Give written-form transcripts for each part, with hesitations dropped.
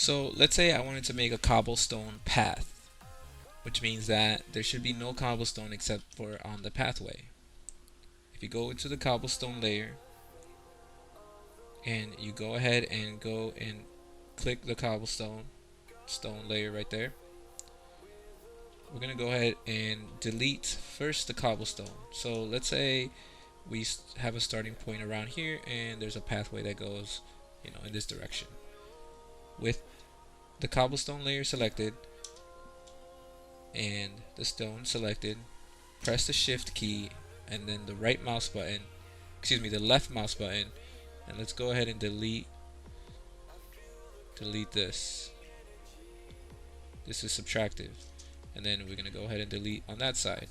So let's say I wanted to make a cobblestone path, which means that there should be no cobblestone except for on the pathway. If you go into the cobblestone layer and you go ahead and go and click the cobblestone stone layer right there, we're gonna go ahead and delete first the cobblestone. So let's say we have a starting point around here and there's a pathway that goes, in this direction. With the cobblestone layer selected and the stone selected, press the shift key and then the right mouse button, the left mouse button, and let's go ahead and delete this. This is subtractive. And then we're gonna go ahead and delete on that side.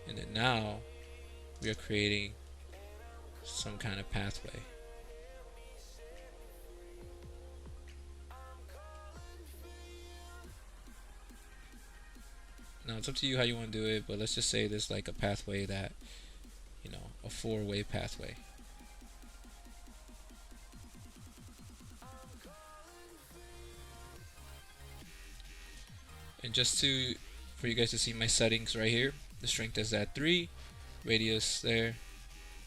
And then now we are creating some kind of pathway. Now it's up to you how you want to do it, but let's just say there's like a pathway that, a four-way pathway. And just for you guys to see my settings right here, the strength is at 3, radius there,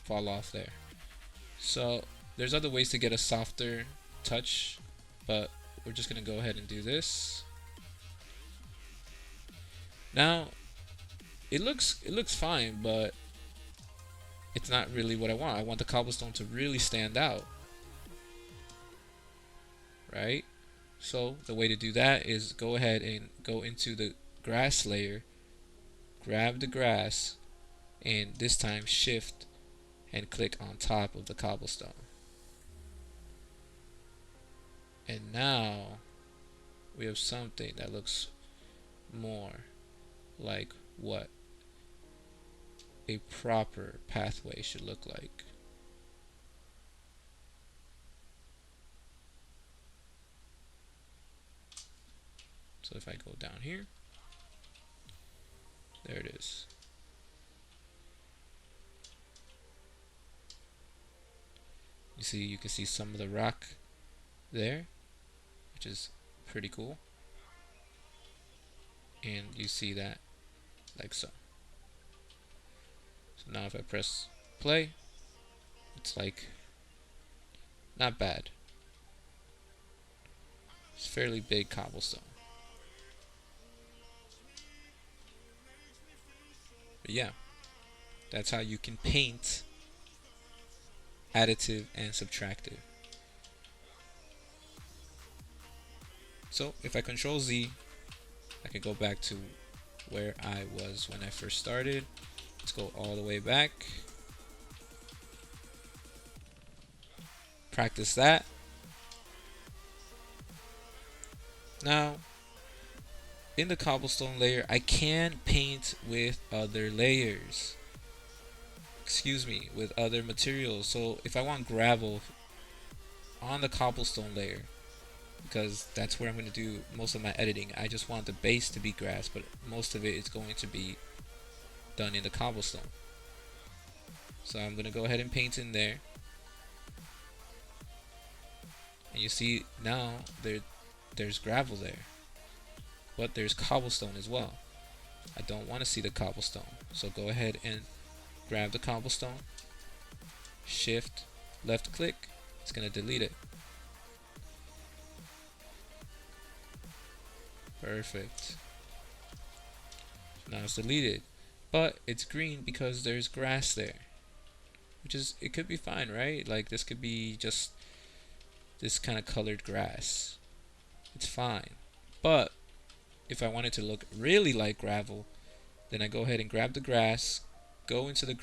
fall off there. So there's other ways to get a softer touch, but we're just gonna go ahead and do this. Now it looks fine, but it's not really what I want. I want the cobblestone to really stand out, right? So the way to do that is go ahead and go into the grass layer, grab the grass, and this time shift and click on top of the cobblestone. And now we have something that looks more like what a proper pathway should look like. So if I go down here, there it is. You can see some of the rock there, which is pretty cool. And you see that like so. So now if I press play, it's like not bad. It's fairly big cobblestone. But yeah, that's how you can paint additive and subtractive. So if I control Z, I can go back to where I was when I first started. Let's go all the way back. Practice that. Now, in the cobblestone layer, I can paint with other layers. With other materials. So if I want gravel on the cobblestone layer, because that's where I'm going to do most of my editing, I just want the base to be grass, but most of it is going to be done in the cobblestone. So I'm going to go ahead and paint in there. And you see now there's gravel there, but there's cobblestone as well. I don't want to see the cobblestone, so go ahead and grab the cobblestone, shift left click, it's going to delete it. Perfect. Now it's deleted, but it's green because there's grass there, it could be fine, right? Like this could be just this kind of colored grass. It's fine. But if I want it to look really like gravel, then I go ahead and grab the grass, go into the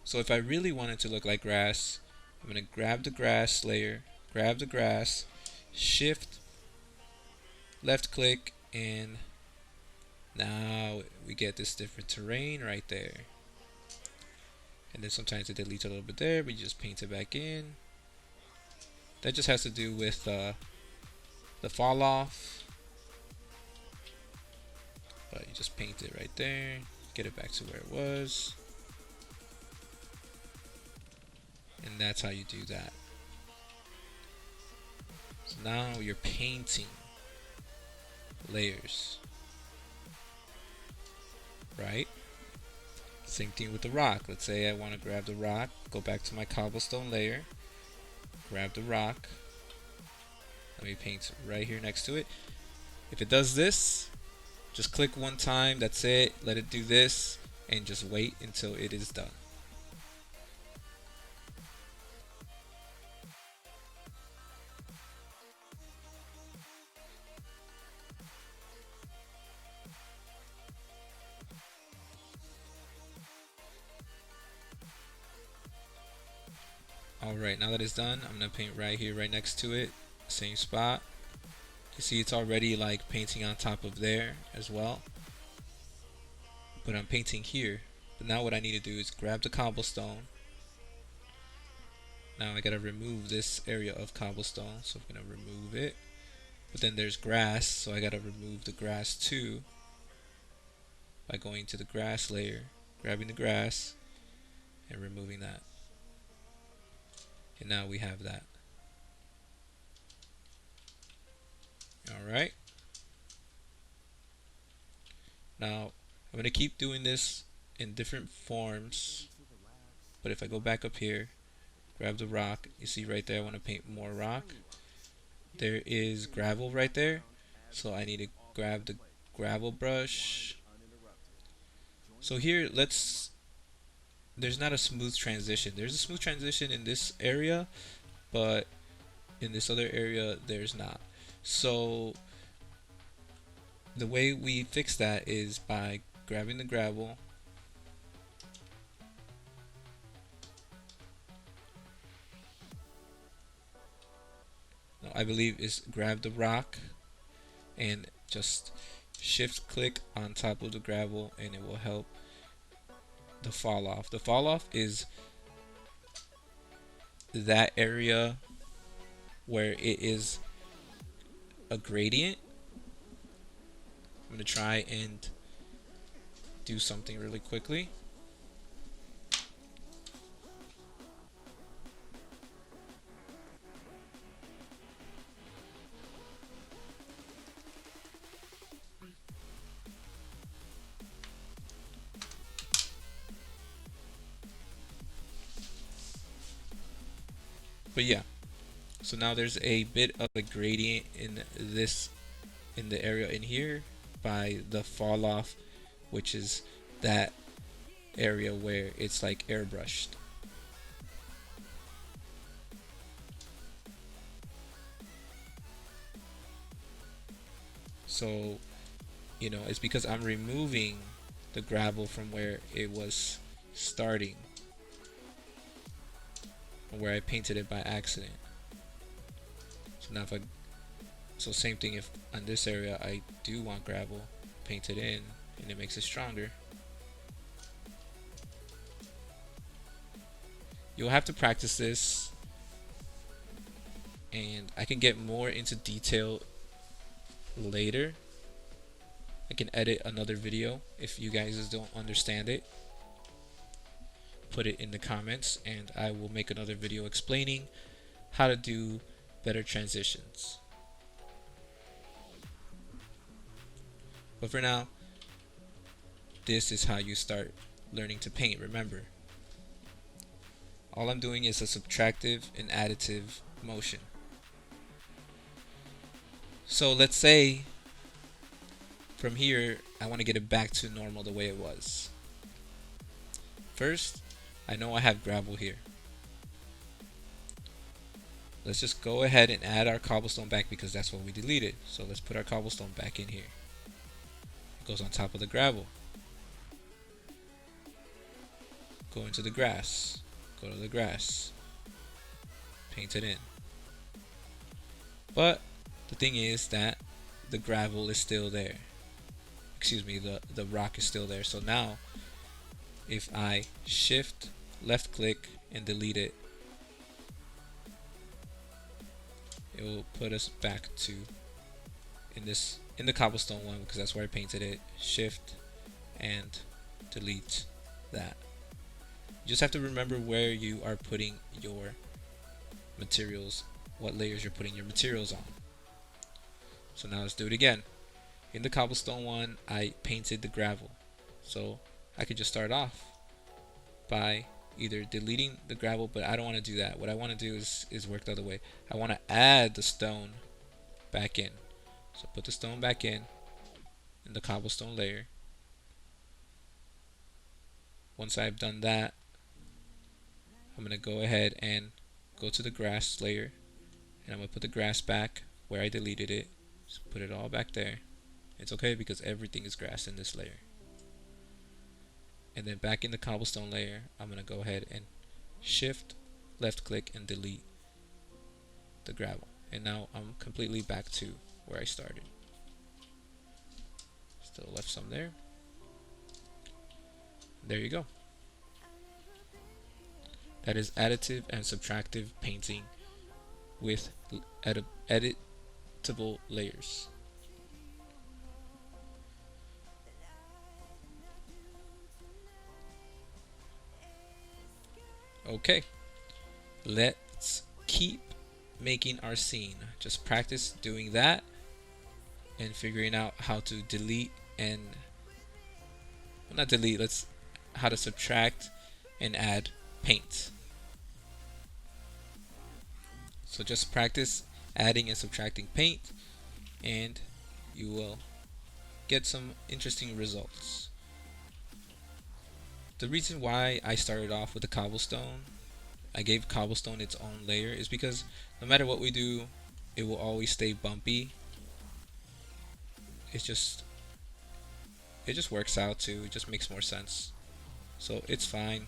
so if I really want it to look like grass, I'm going to grab the grass layer, grab the grass, shift left click, and now we get this different terrain right there. And then sometimes it deletes a little bit there, but you just paint it back in. That just has to do with the fall off. But you just paint it right there, get it back to where it was. And that's how you do that. So now you're painting layers, right? Same thing with the rock. Let's say I want to grab the rock, go back to my cobblestone layer, grab the rock. Let me paint right here next to it. If it does this, just click one time, that's it. Let it do this, and just wait until it is done. Alright, now that it's done, I'm going to paint right here, right next to it. Same spot. You see it's already like painting on top of there as well. But I'm painting here. But now what I need to do is grab the cobblestone. Now I gotta remove this area of cobblestone, so I'm gonna remove it. But then there's grass, so I gotta remove the grass too by going to the grass layer, grabbing the grass, and removing that. And now we have that. Alright. Now I'm gonna keep doing this in different forms. But if I go back up here, grab the rock, you see right there I want to paint more rock. There is gravel right there, so I need to grab the gravel brush. So here there's not a smooth transition. There's a smooth transition in this area, but in this other area there's not. So the way we fix that is by grabbing the gravel, I believe is grab the rock and just shift click on top of the gravel, and it will help the fall off. The fall off is that area where it is a gradient. I'm gonna try and do something really quickly. But yeah, so now there's a bit of a gradient in the area in here by the fall off, which is that area where it's like airbrushed. So, it's because I'm removing the gravel from where it was starting, where I painted it by accident. So same thing if on this area I do want gravel, paint it in, and it makes it stronger. You'll have to practice this, and I can get more into detail later. I can edit another video if you guys don't understand it. Put it in the comments and I will make another video explaining how to do better transitions. But for now, this is how you start learning to paint. Remember, all I'm doing is a subtractive and additive motion. So let's say from here I want to get it back to normal the way it was. First, I know I have gravel here. Let's just go ahead and add our cobblestone back because that's what we deleted. So let's put our cobblestone back in here. It goes on top of the gravel. Go into the grass. Go to the grass. Paint it in. But the thing is that the gravel is still there. Excuse me, the rock is still there. So now if I shift left click and delete it, it will put us back to in the cobblestone one because that's where I painted it. Shift and delete that. You just have to remember where you are putting your materials, what layers you're putting your materials on. So now let's do it again. In the cobblestone one, I painted the gravel. So I could just start off by either deleting the gravel, but I don't want to do that. What I want to do is work the other way. I want to add the stone back in. So put the stone back in the cobblestone layer. Once I've done that, I'm going to go ahead and go to the grass layer, and I'm going to put the grass back where I deleted it. Just put it all back there. It's okay because everything is grass in this layer. And then back in the cobblestone layer, I'm going to go ahead and shift, left click, and delete the gravel. And now I'm completely back to where I started. Still left some there. There you go. That is additive and subtractive painting with editable layers. Okay, let's keep making our scene. Just practice doing that and figuring out how to delete and, well, not delete, how to subtract and add paint. So just practice adding and subtracting paint and you will get some interesting results. The reason why I started off with the cobblestone, I gave cobblestone its own layer, is because no matter what we do, it will always stay bumpy. It just works out too. It just makes more sense. So it's fine.